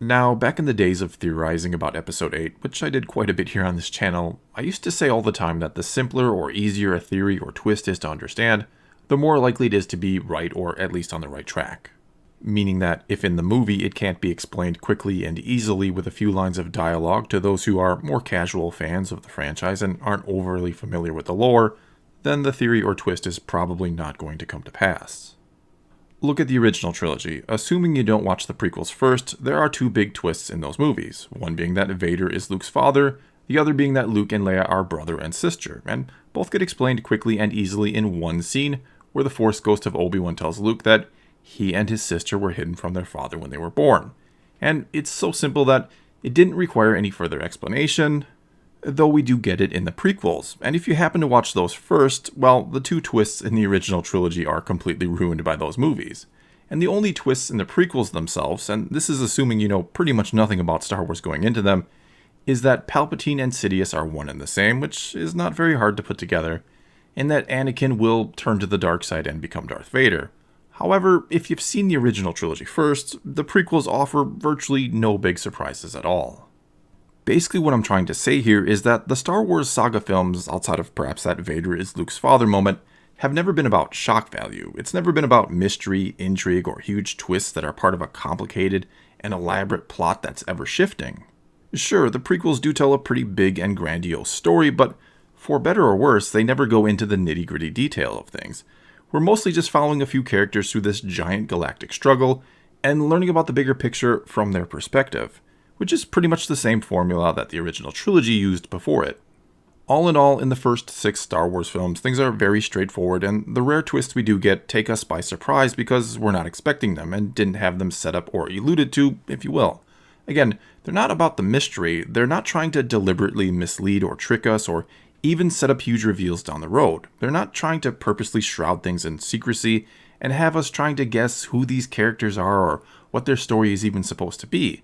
Now, back in the days of theorizing about Episode 8, which I did quite a bit here on this channel, I used to say all the time that the simpler or easier a theory or twist is to understand, the more likely it is to be right or at least on the right track. Meaning that if in the movie it can't be explained quickly and easily with a few lines of dialogue to those who are more casual fans of the franchise and aren't overly familiar with the lore, then the theory or twist is probably not going to come to pass. Look at the original trilogy. Assuming you don't watch the prequels first, there are two big twists in those movies, one being that Vader is Luke's father, the other being that Luke and Leia are brother and sister, and both get explained quickly and easily in one scene, where the Force ghost of Obi-Wan tells Luke that he and his sister were hidden from their father when they were born. And it's so simple that it didn't require any further explanation, though we do get it in the prequels. And if you happen to watch those first, well, the two twists in the original trilogy are completely ruined by those movies. And the only twists in the prequels themselves, and this is assuming you know pretty much nothing about Star Wars going into them, is that Palpatine and Sidious are one and the same, which is not very hard to put together, and that Anakin will turn to the dark side and become Darth Vader. However, if you've seen the original trilogy first, the prequels offer virtually no big surprises at all. Basically what I'm trying to say here is that the Star Wars saga films, outside of perhaps that Vader is Luke's father moment, have never been about shock value. It's never been about mystery, intrigue, or huge twists that are part of a complicated and elaborate plot that's ever shifting. Sure, the prequels do tell a pretty big and grandiose story, but for better or worse, they never go into the nitty-gritty detail of things. We're mostly just following a few characters through this giant galactic struggle and learning about the bigger picture from their perspective, which is pretty much the same formula that the original trilogy used before it. All in all, in the first 6 Star Wars films, things are very straightforward, and the rare twists we do get take us by surprise because we're not expecting them and didn't have them set up or alluded to, if you will. Again, they're not about the mystery, they're not trying to deliberately mislead or trick us or even set up huge reveals down the road. They're not trying to purposely shroud things in secrecy and have us trying to guess who these characters are or what their story is even supposed to be.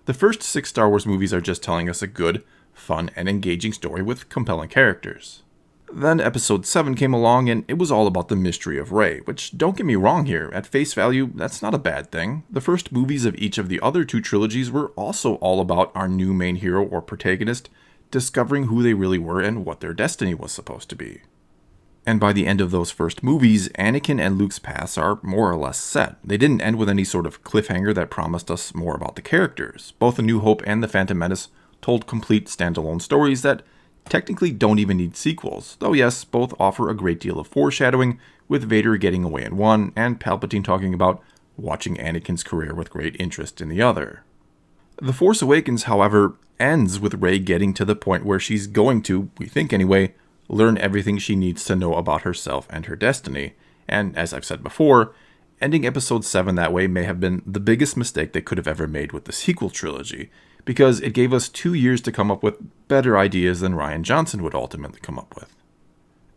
The first 6 Star Wars movies are just telling us a good, fun, and engaging story with compelling characters. Then Episode 7 came along and it was all about the mystery of Rey, which, don't get me wrong here, at face value, that's not a bad thing. The first movies of each of the other 2 trilogies were also all about our new main hero or protagonist discovering who they really were and what their destiny was supposed to be. And by the end of those first movies, Anakin and Luke's paths are more or less set. They didn't end with any sort of cliffhanger that promised us more about the characters. Both A New Hope and The Phantom Menace told complete standalone stories that technically don't even need sequels, though yes, both offer a great deal of foreshadowing, with Vader getting away in one, and Palpatine talking about watching Anakin's career with great interest in the other. The Force Awakens, however, ends with Rey getting to the point where she's going to, we think anyway, learn everything she needs to know about herself and her destiny, and as I've said before, ending Episode 7 that way may have been the biggest mistake they could have ever made with the sequel trilogy, because it gave us 2 years to come up with better ideas than Rian Johnson would ultimately come up with.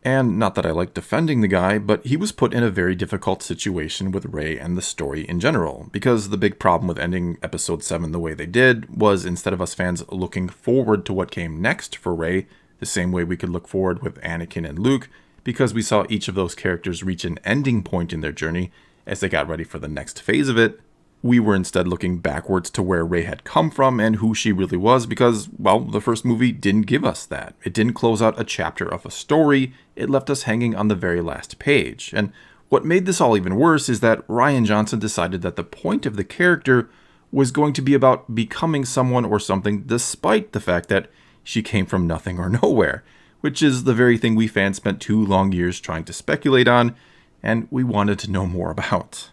And not that I like defending the guy, but he was put in a very difficult situation with Rey and the story in general, because the big problem with ending Episode 7 the way they did was instead of us fans looking forward to what came next for Rey, the same way we could look forward with Anakin and Luke, because we saw each of those characters reach an ending point in their journey as they got ready for the next phase of it, we were instead looking backwards to where Rey had come from and who she really was because, well, the first movie didn't give us that. It didn't close out a chapter of a story, it left us hanging on the very last page. And what made this all even worse is that Rian Johnson decided that the point of the character was going to be about becoming someone or something despite the fact that she came from nothing or nowhere, which is the very thing we fans spent 2 long years trying to speculate on, and we wanted to know more about.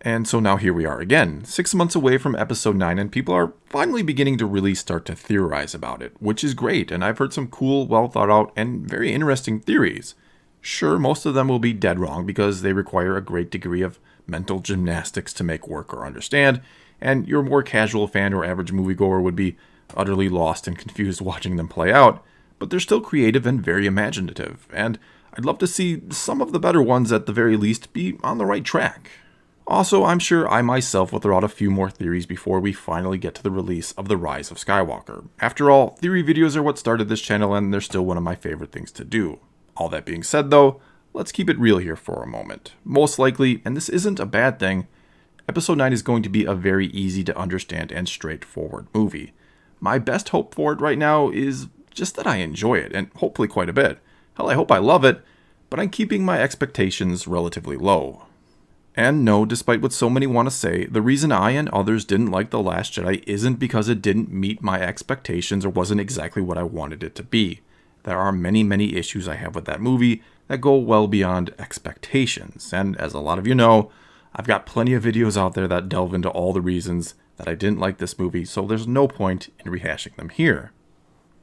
And so now here we are again, 6 months away from Episode 9, and people are finally beginning to really start to theorize about it, which is great, and I've heard some cool, well thought out, and very interesting theories. Sure, most of them will be dead wrong because they require a great degree of mental gymnastics to make work or understand, and your more casual fan or average moviegoer would be utterly lost and confused watching them play out, but they're still creative and very imaginative, and I'd love to see some of the better ones at the very least be on the right track. Also, I'm sure I myself will throw out a few more theories before we finally get to the release of the Rise of Skywalker. After all, theory videos are what started this channel and they're still one of my favorite things to do. All that being said though, let's keep it real here for a moment. Most likely, and this isn't a bad thing, Episode 9 is going to be a very easy to understand and straightforward movie. My best hope for it right now is just that I enjoy it, and hopefully quite a bit. Hell, I hope I love it, but I'm keeping my expectations relatively low. And no, despite what so many want to say, the reason I and others didn't like The Last Jedi isn't because it didn't meet my expectations or wasn't exactly what I wanted it to be. There are many, many issues I have with that movie that go well beyond expectations, and as a lot of you know, I've got plenty of videos out there that delve into all the reasons that I didn't like this movie, so there's no point in rehashing them here.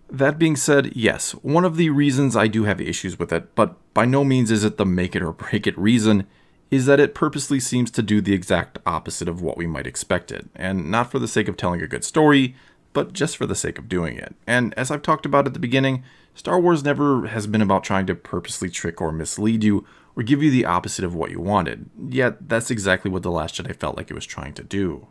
That being said, yes, one of the reasons I do have issues with it, but by no means is it the make it or break it reason, is that it purposely seems to do the exact opposite of what we might expect it, and not for the sake of telling a good story, but just for the sake of doing it. And as I've talked about at the beginning, Star Wars never has been about trying to purposely trick or mislead you, or give you the opposite of what you wanted, yet that's exactly what The Last Jedi felt like it was trying to do.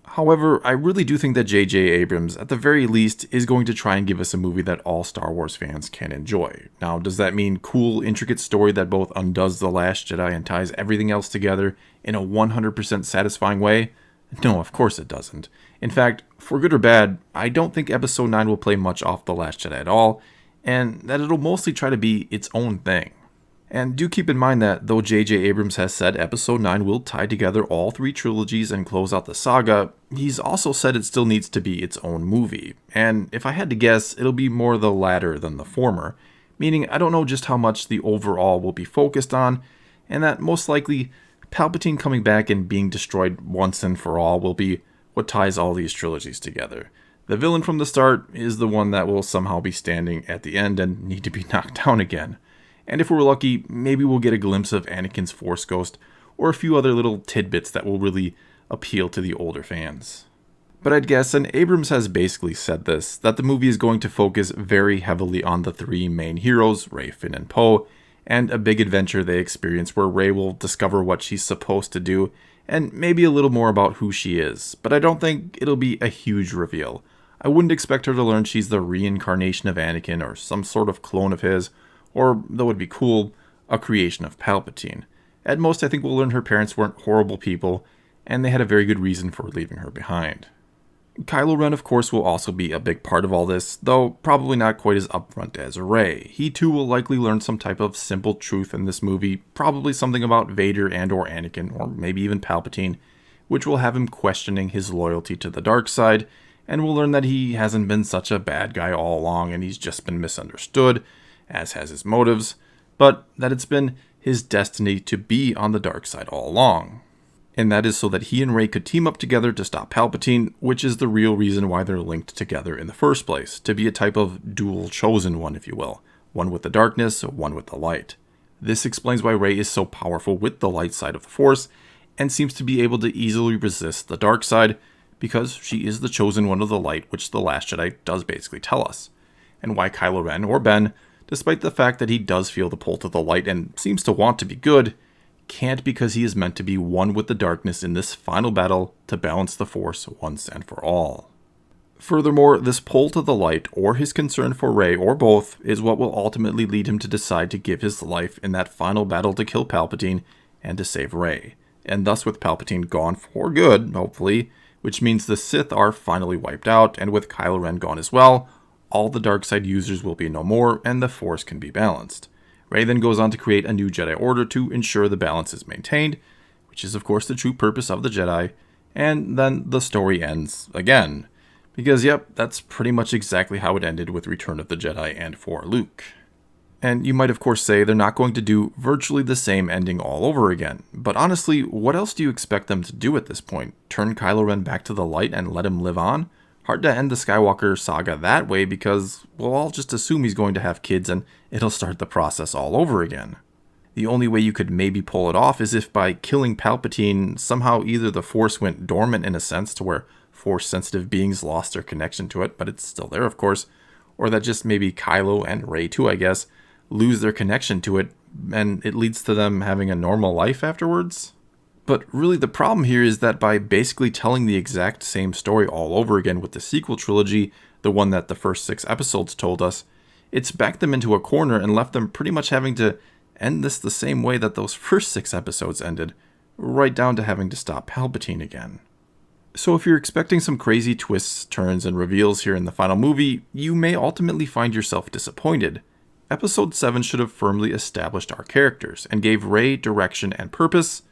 However, I really do think that J.J. Abrams, at the very least, is going to try and give us a movie that all Star Wars fans can enjoy. Now, does that mean cool, intricate story that both undoes The Last Jedi and ties everything else together in a 100% satisfying way? No, of course it doesn't. In fact, for good or bad, I don't think Episode 9 will play much off The Last Jedi at all, and that it'll mostly try to be its own thing. And do keep in mind that, though J.J. Abrams has said Episode 9 will tie together all three trilogies and close out the saga, he's also said it still needs to be its own movie. And if I had to guess, it'll be more the latter than the former, meaning I don't know just how much the overall will be focused on, and that most likely Palpatine coming back and being destroyed once and for all will be what ties all these trilogies together. The villain from the start is the one that will somehow be standing at the end and need to be knocked down again. And if we're lucky, maybe we'll get a glimpse of Anakin's Force Ghost, or a few other little tidbits that will really appeal to the older fans. But I'd guess, and Abrams has basically said this, that the movie is going to focus very heavily on the three main heroes, Rey, Finn, and Poe, and a big adventure they experience where Rey will discover what she's supposed to do, and maybe a little more about who she is. But I don't think it'll be a huge reveal. I wouldn't expect her to learn she's the reincarnation of Anakin or some sort of clone of his, or, though it'd be cool, a creation of Palpatine. At most, I think we'll learn her parents weren't horrible people, and they had a very good reason for leaving her behind. Kylo Ren, of course, will also be a big part of all this, though probably not quite as upfront as Rey. He too will likely learn some type of simple truth in this movie, probably something about Vader and or Anakin, or maybe even Palpatine, which will have him questioning his loyalty to the dark side, and we'll learn that he hasn't been such a bad guy all along and he's just been misunderstood, as has his motives, but that it's been his destiny to be on the dark side all along. And that is so that he and Rey could team up together to stop Palpatine, which is the real reason why they're linked together in the first place, to be a type of dual chosen one, if you will, one with the darkness, one with the light. This explains why Rey is so powerful with the light side of the Force, and seems to be able to easily resist the dark side, because she is the chosen one of the light, which The Last Jedi does basically tell us. And why Kylo Ren, or Ben, despite the fact that he does feel the pull to the light and seems to want to be good, can't because he is meant to be one with the darkness in this final battle to balance the Force once and for all. Furthermore, this pull to the light, or his concern for Rey, or both, is what will ultimately lead him to decide to give his life in that final battle to kill Palpatine and to save Rey. And thus with Palpatine gone for good, hopefully, which means the Sith are finally wiped out, and with Kylo Ren gone as well, all the dark side users will be no more, and the Force can be balanced. Rey then goes on to create a new Jedi Order to ensure the balance is maintained, which is of course the true purpose of the Jedi, and then the story ends again. Because yep, that's pretty much exactly how it ended with Return of the Jedi and for Luke. And you might of course say they're not going to do virtually the same ending all over again, but honestly, what else do you expect them to do at this point? Turn Kylo Ren back to the light and let him live on? Hard to end the Skywalker saga that way because we'll all just assume he's going to have kids and it'll start the process all over again. The only way you could maybe pull it off is if by killing Palpatine, somehow either the Force went dormant in a sense to where Force-sensitive beings lost their connection to it, but it's still there of course, or that just maybe Kylo and Rey too, I guess, lose their connection to it and it leads to them having a normal life afterwards. But really the problem here is that by basically telling the exact same story all over again with the sequel trilogy, the one that the first 6 episodes told us, it's backed them into a corner and left them pretty much having to end this the same way that those first 6 episodes ended, right down to having to stop Palpatine again. So if you're expecting some crazy twists, turns, and reveals here in the final movie, you may ultimately find yourself disappointed. Episode 7 should have firmly established our characters and gave Rey direction and purpose,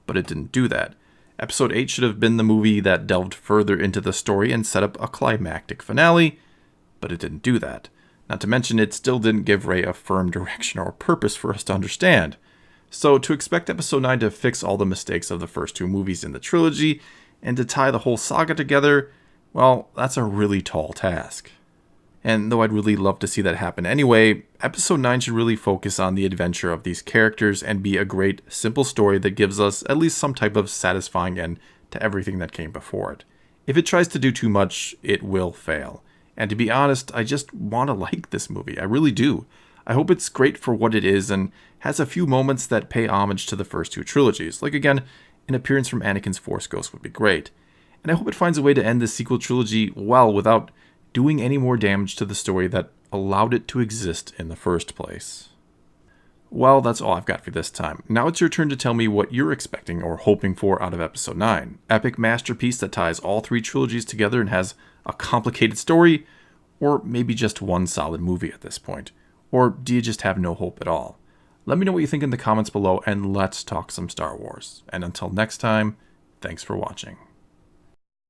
but it didn't do that. Episode 8 should have been the movie that delved further into the story and set up a climactic finale, but it didn't do that. Not to mention, it still didn't give Rey a firm direction or purpose for us to understand. So to expect Episode 9 to fix all the mistakes of the first 2 movies in the trilogy, and to tie the whole saga together, well, that's a really tall task. And though I'd really love to see that happen anyway, Episode 9 should really focus on the adventure of these characters and be a great, simple story that gives us at least some type of satisfying end to everything that came before it. If it tries to do too much, it will fail. And to be honest, I just want to like this movie. I really do. I hope it's great for what it is and has a few moments that pay homage to the first 2 trilogies. Like again, an appearance from Anakin's Force Ghost would be great. And I hope it finds a way to end the sequel trilogy well without doing any more damage to the story that allowed it to exist in the first place. Well, that's all I've got for this time. Now it's your turn to tell me what you're expecting or hoping for out of Episode 9. Epic masterpiece that ties all 3 trilogies together and has a complicated story, or maybe just one solid movie at this point? Or do you just have no hope at all? Let me know what you think in the comments below, and let's talk some Star Wars. And until next time, thanks for watching.